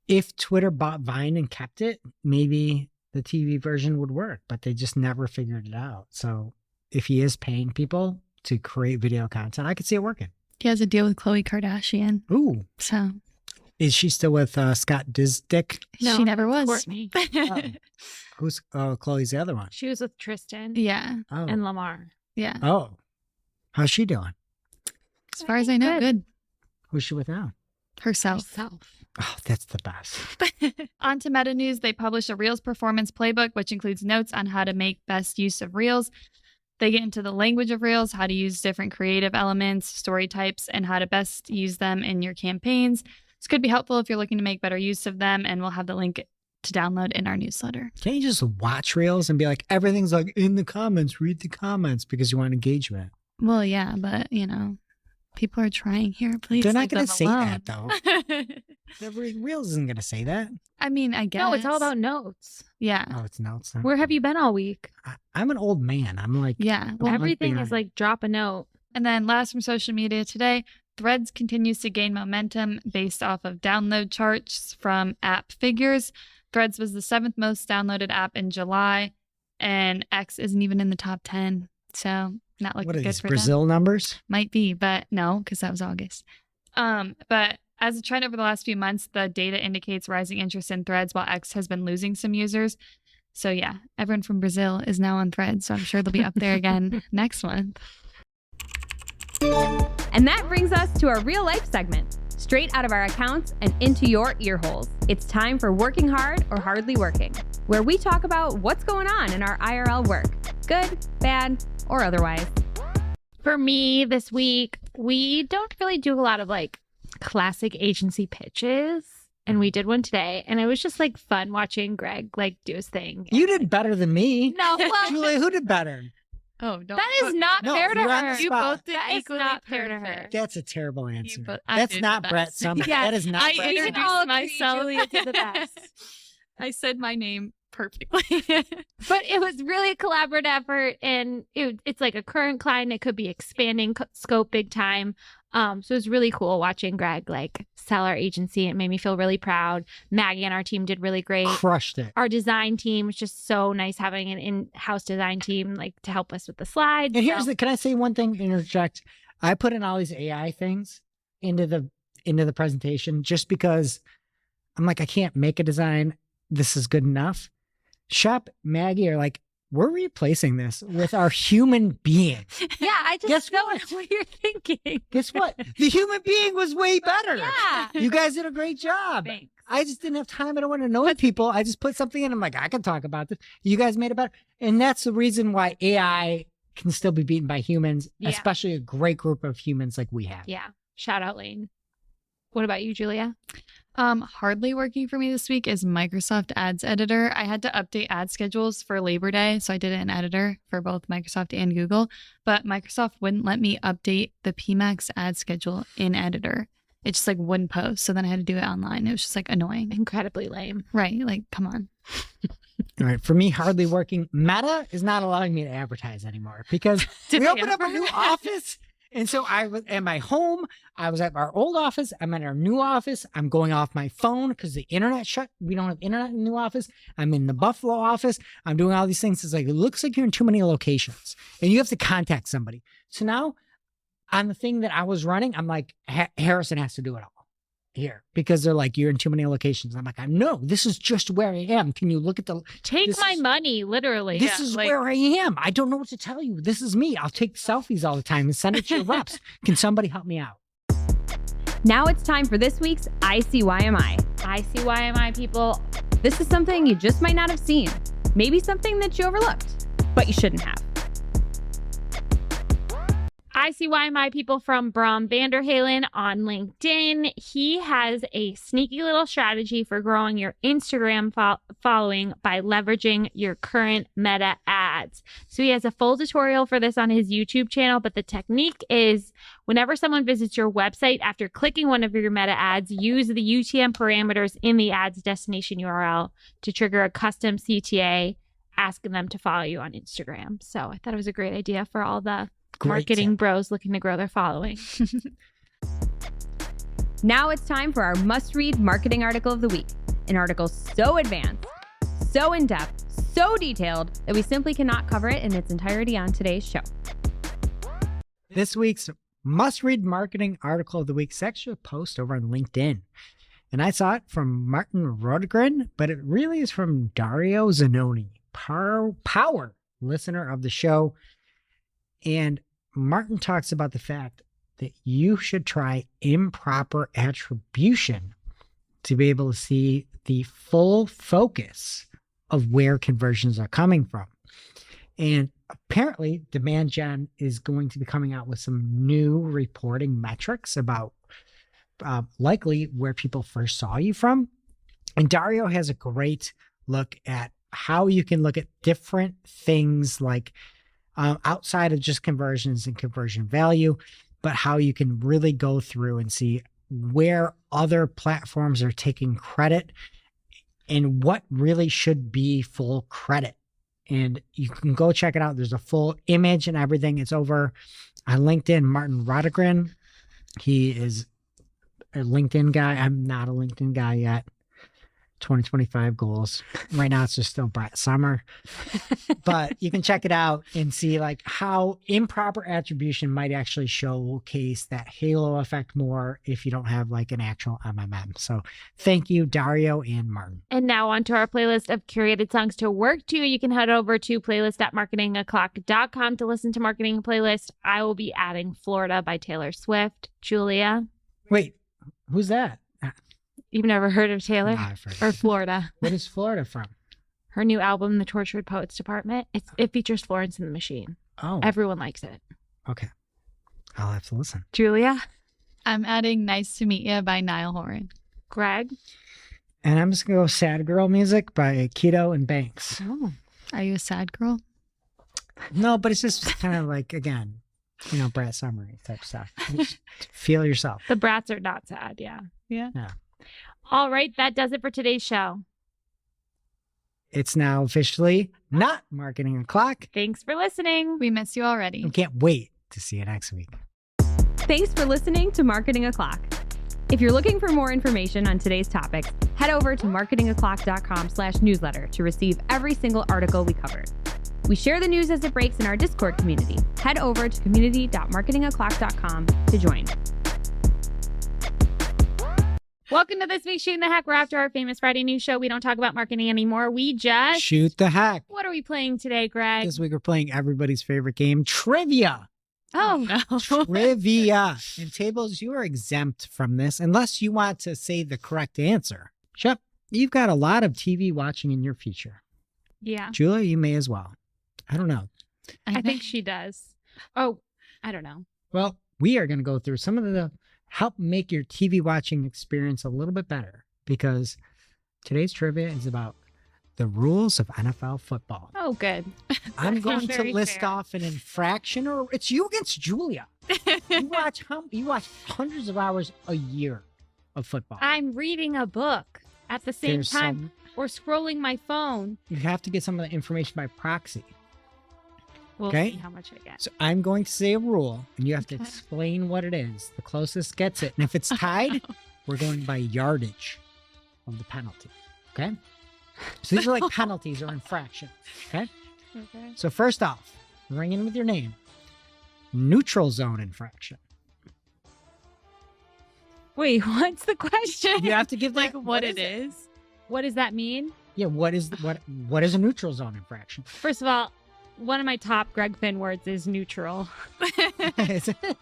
if Twitter bought Vine and kept it, maybe the TV version would work, but they just never figured it out. So if he is paying people to create video content, I could see it working. He has a deal with Khloe Kardashian. Ooh. So Is she still with Scott Disick? No, she never was. Courtney. Who's Chloe's the other one? She was with Tristan Yeah. Oh. and Lamar. Yeah. Oh. How's she doing? As far as I know, good. Who's she with now? Herself. Herself. Oh, that's the best. On to Meta News, they published a Reels performance playbook, which includes notes on how to make best use of Reels. They get into the language of Reels, how to use different creative elements, story types, and how to best use them in your campaigns. This could be helpful if you're looking to make better use of them, and we'll have the link to download in our newsletter. Can't you just watch Reels and be like, everything's like in the comments, read the comments because you want engagement? Well, yeah, but, People are trying here. Please. They're not leave going them to say that, though. alone. The Reels isn't going to say that. I mean, I guess. No, it's all about notes. Yeah. Oh, it's notes. Where have you been all week? I'm an old man. I'm like, Yeah. Well, Everything behind. is like drop a note. And then last from social media today, Threads continues to gain momentum based off of download charts from app figures. Threads was the 7th most downloaded app in July, and X isn't even in the top 10. So not looking what are good these, for Brazil them. numbers? Might be, but no, because that was August. But as a trend over the last few months, the data indicates rising interest in Threads while X has been losing some users. So yeah, everyone from Brazil is now on Threads. So I'm sure they'll be up there again next month. And that brings us to our real life segment, straight out of our accounts and into your ear holes. It's time for Working Hard or Hardly Working, where we talk about what's going on in our IRL work, good, bad, or otherwise. For me this week, we don't really do a lot of like classic agency pitches. And we did one today. And it was just like fun watching Greg like do his thing. You did better than me. No, well, Julia, who did better? Oh, don't. that is not No, fair to you're on the her. You spot. both did That is equally not fair to her. perfect. That's a terrible answer. I That's did not the Brett best. Summers. Yeah, That is not I Brett We can introduced all agree myself. Julia did the best. I said my name perfectly. But it was really a collaborative effort, and it's like a current client. It could be expanding scope big time. So it was really cool watching Greg like sell our agency. It made me feel really proud. Maggie and our team did really great. Crushed it. Our design team was just so nice having an in-house design team like to help us with the slides. And here's So- the, can I say one thing, interject? I put in all these AI things into the presentation just because I'm like, I can't make a design. This is good enough. Shop, Maggie are like, we're replacing this with our human being. yeah, I just Guess don't what? know what you're thinking. Guess what? The human being was way better. Yeah. You guys did a great job. Thanks. I just didn't have time. I don't want to know people. I just put something in. I'm like, I can talk about this. You guys made it better. And that's the reason why AI can still be beaten by humans, Yeah. especially a great group of humans like we have. Yeah. Shout out Lane. What about you, Julia? Hardly working for me this week is Microsoft Ads Editor. I had to update ad schedules for Labor Day, so I did it in Editor for both Microsoft and Google, but Microsoft wouldn't let me update the Pmax ad schedule in Editor. It just like wouldn't post, so then I had to do it online. It was just like annoying. Incredibly lame. Right, like come on. All right. For me, hardly working. Meta is not allowing me to advertise anymore because Did we they opened up a ever? new office. And so I was at my home. I was at our old office. I'm at our new office. I'm going off my phone because the internet shut. We don't have internet in the new office. I'm in the Buffalo office. I'm doing all these things. It's like, it looks like you're in too many locations and you have to contact somebody. So now on the thing that I was running, I'm like, Harrison has to do it all here because they're like, you're in too many locations. I'm like, no, this is just where I am. Can you look at the, Take This my is- money, literally. this is where I am. I don't know what to tell you. This is me. I'll take selfies all the time and send it to your reps. Can somebody help me out? Now it's time for this week's ICYMI. ICYMI people. This is something you just might not have seen. Maybe something that you overlooked, but you shouldn't have. ICYMI people from Bram Vanderhalen on LinkedIn. He has a sneaky little strategy for growing your Instagram following by leveraging your current meta ads. So he has a full tutorial for this on his YouTube channel, but the technique is whenever someone visits your website after clicking one of your meta ads, use the UTM parameters in the ad's destination URL to trigger a custom CTA asking them to follow you on Instagram. So I thought it was a great idea for all the marketing bros looking to grow their following. Now it's time for our must-read marketing article of the week. An article so advanced, so in-depth, so detailed that we simply cannot cover it in its entirety on today's show. This week's must-read marketing article of the week is actually a post over on LinkedIn. And I saw it from Martin Rodgren, but it really is from Dario Zanoni, power listener of the show. And Martin talks about the fact that you should try improper attribution to be able to see the full focus of where conversions are coming from. And apparently, Demand Gen is going to be coming out with some new reporting metrics about likely where people first saw you from. And Dario has a great look at how you can look at different things like outside of just conversions and conversion value, but how you can really go through and see where other platforms are taking credit and what really should be full credit. And you can go check it out. There's a full image and everything. It's over on LinkedIn. Martin Rodegren, he is a LinkedIn guy. I'm not a LinkedIn guy yet. 2025 goals. Right now it's just still Brett Summer. But you can check it out and see like how improper attribution might actually showcase that halo effect more if you don't have like an actual MMM. So thank you, Dario and Martin. And now onto our playlist of curated songs to work to. You can head over to playlist.marketingoclock.com to listen to Marketing Playlist. I will be adding Florida by Taylor Swift. Julia, Wait, who's that? you've never heard of Taylor? No, I've heard of Or it. Florida. What is Florida from? Her new album, The Tortured Poets Department. It features Florence and the Machine. Oh, Everyone likes it. okay. I'll have to listen. Julia, I'm adding Nice to Meet Ya by Niall Horan. Greg. And I'm just going to go Sad Girl Music by Keto and Banks. Oh, Are you a sad girl? No, but it's just kind of like, again, Brett Summary type stuff. Just feel yourself. the brats are not sad. Yeah. Yeah. All right. That does it for today's show. It's now officially not Marketing O'Clock. Thanks for listening. We miss you already. I can't wait to see you next week. Thanks for listening to Marketing O'Clock. If you're looking for more information on today's topics, head over to marketingoclock.com/newsletter to receive every single article we covered. We share the news as it breaks in our Discord community. Head over to community.marketingoclock.com to join. Welcome to this week's Shootin' the Heck. We're after our famous Friday news show. We don't talk about marketing anymore. We just... Shoot the heck. What are we playing today, Greg? This week we're playing everybody's favorite game, Trivia. Oh, no. Trivia. And tables, you are exempt from this unless you want to say the correct answer. Shep, you've got a lot of TV watching in your future. yeah. Julia, you may as well. I don't know. I think she does. Oh, I don't know. Well, we are going to go through some of the help make your TV watching experience a little bit better because today's trivia is about the rules of NFL football. Oh, good. I'm going to Very list fair. off an infraction, or it's you against Julia. You watch hundreds of hours a year of football. I'm reading a book at the same There's time or scrolling my phone. You have to get some of the information by proxy. We'll Okay. see how much I get. So I'm going to say a rule, and you have to Okay. explain what it is. The closest gets it. And if it's tied, we're going by yardage of the penalty. Okay? So these are like penalties or infractions. Okay? Okay. So first off, ring in with your name. Neutral zone infraction. Wait, what's the question? You have to give Like that, what it is. What does that mean? Yeah, what is a neutral zone infraction? First of all, one of my top Greg Finn words is neutral. Is it? It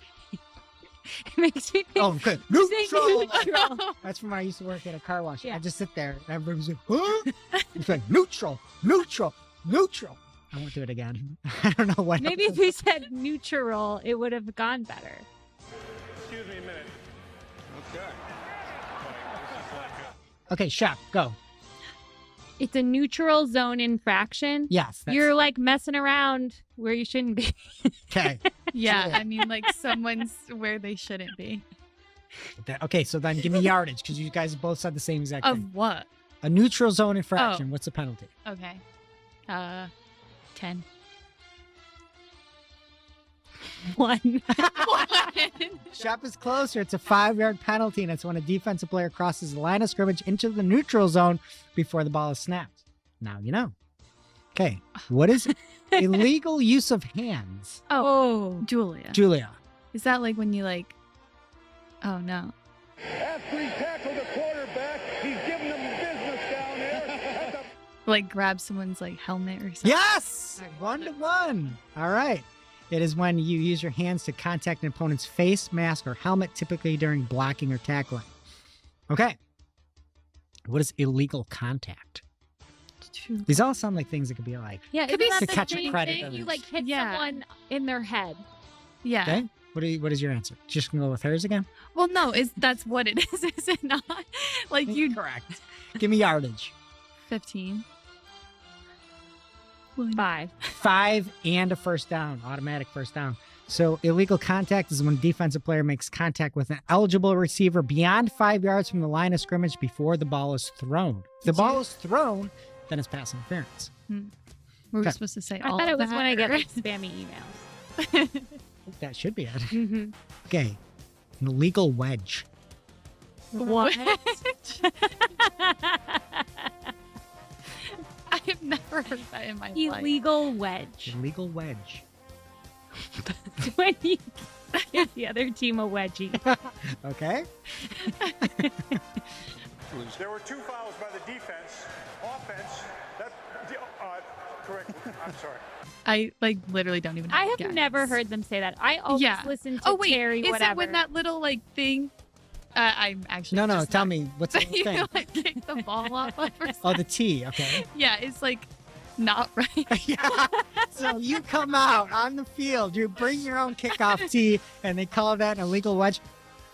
makes me think. Oh, good. Say Neutral. neutral. That's from when I used to work at a car wash. Yeah. I just sit there and everybody was like, huh? It's like neutral, neutral, neutral. I won't do it again. I don't know what. Maybe if we said neutral, it would have gone better. Excuse me a minute. Okay. Okay, Shep, go. It's a neutral zone infraction. Yes. You're like messing around where you shouldn't be. okay. Yeah, Julia. I mean, like someone's where they shouldn't be. Okay, so then give me yardage because you guys both said the same exact thing. Of what? A neutral zone infraction. What's the penalty? Okay. 10. One. Shep is closer. It's a 5-yard penalty, and it's when a defensive player crosses the line of scrimmage into the neutral zone before the ball is snapped. Now you know. Okay, what is illegal use of hands? Oh. Julia. Julia. Is that like when you like? Oh no. After he tackled the quarterback, he's giving them business down there. Like grab someone's like helmet or something. Yes! 1-1. All right. It is when you use your hands to contact an opponent's face, mask, or helmet, typically during blocking or tackling. Okay. What is illegal contact? These all sound like things that could be like, Yeah, Could isn't be that to the catch a same predator. thing? You like hit Yeah. someone in their head. Yeah. okay? What is your answer? Just gonna go with hers again? Well, no, that's what it is it not? Like you Correct. Give me yardage. 15. 5. 5 and a first down, automatic first down. So illegal contact is when a defensive player makes contact with an eligible receiver beyond 5 yards from the line of scrimmage before the ball is thrown. If the ball is thrown, then it's pass interference. Were we Okay. supposed to say I all thought it of was that, when I get or- like spammy emails. That should be it. Mhm. Okay. An illegal wedge. What? I have never heard that in my life. Illegal wedge. Illegal wedge. When you give the other team a wedgie. Okay. There were 2 fouls by the defense. Offense, correct. I'm sorry. I literally don't even. I have have guess. never heard them say that. I always Yeah. listen to Oh wait, Terry. is Whatever. it when that little thing? I'm actually No, just tell not- me. What's the you thing? kick the ball off of or Oh, the T. Okay. Yeah, it's not right. Yeah. So you come out on the field, you bring your own kickoff tee, and they call that an illegal wedge.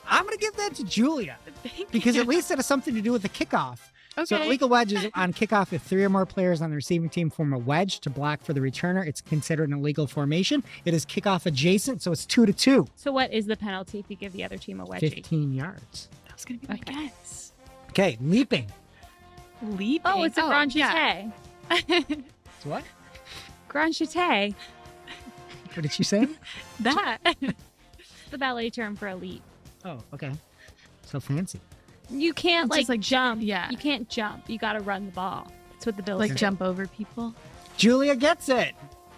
I'm going to give that to Julia Thank because you. at least it has something to do with the kickoff. So Okay. illegal wedge is on kickoff if 3 or more players on the receiving team form a wedge to block for the returner. It's considered an illegal formation. It is kickoff adjacent, so it's 2-2. So what is the penalty if you give the other team a wedgie? 15 yards. That was gonna be my guess. Okay, leaping. Leaping. Oh, it's a grand yeah. jeté. So what? Grand jeté. What did she say? That. The ballet term for a leap. Oh, okay. So fancy. You can't It's just, jump. yeah. You can't jump. You got to run the ball. That's what the Bills do. Jump over people. Julia gets it.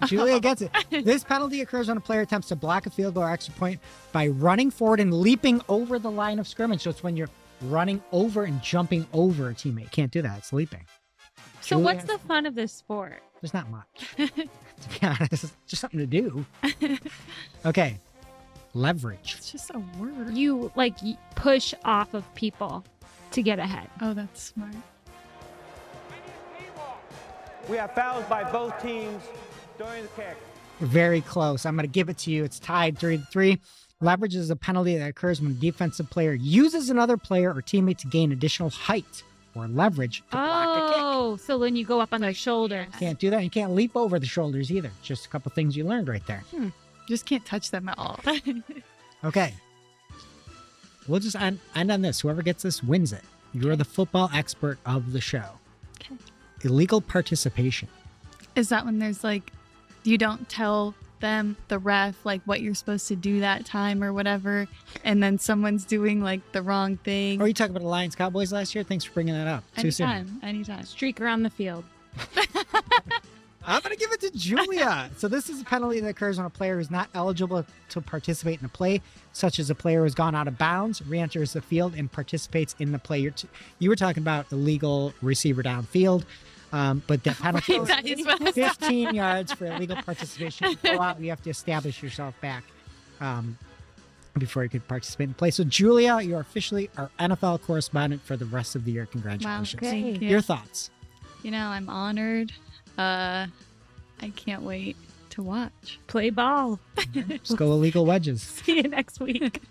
Julia gets it. This penalty occurs when a player attempts to block a field goal or extra point by running forward and leaping over the line of scrimmage. So it's when you're running over and jumping over a teammate. Can't do that. It's leaping. So Julia what's has- the fun of this sport? There's not much. To be honest, it's just something to do. Okay. Leverage. It's just a word. You push off of people to get ahead. Oh, that's smart. We have fouls by both teams during the kick. Very close. I'm going to give it to you. It's tied 3-3. Leverage is a penalty that occurs when a defensive player uses another player or teammate to gain additional height or leverage to block a kick. Oh, so when you go up on their shoulders. Can't do that. You can't leap over the shoulders either. Just a couple things you learned right there. Just can't touch them at all. Okay. We'll just end on this. Whoever gets this wins it. You're the football expert of the show. Okay. Illegal participation. Is that when there's you don't tell them, the ref, what you're supposed to do that time or whatever, and then someone's doing the wrong thing? Or you talked about the Lions Cowboys last year? Thanks for bringing that up. Too soon. Anytime. Streak around the field. I'm going to give it to Julia. So this is a penalty that occurs when a player is not eligible to participate in a play, such as a player who has gone out of bounds, re-enters the field, and participates in the play. You were talking about illegal receiver downfield, but the penalty is That is what 15 yards for illegal participation. You go out, you have to establish yourself back before you could participate in the play. So Julia, you're officially our NFL correspondent for the rest of the year. Wow, Congratulations. thank you. Your thoughts? I'm honored. I can't wait to watch. Play ball. Just go illegal wedges. See you next week.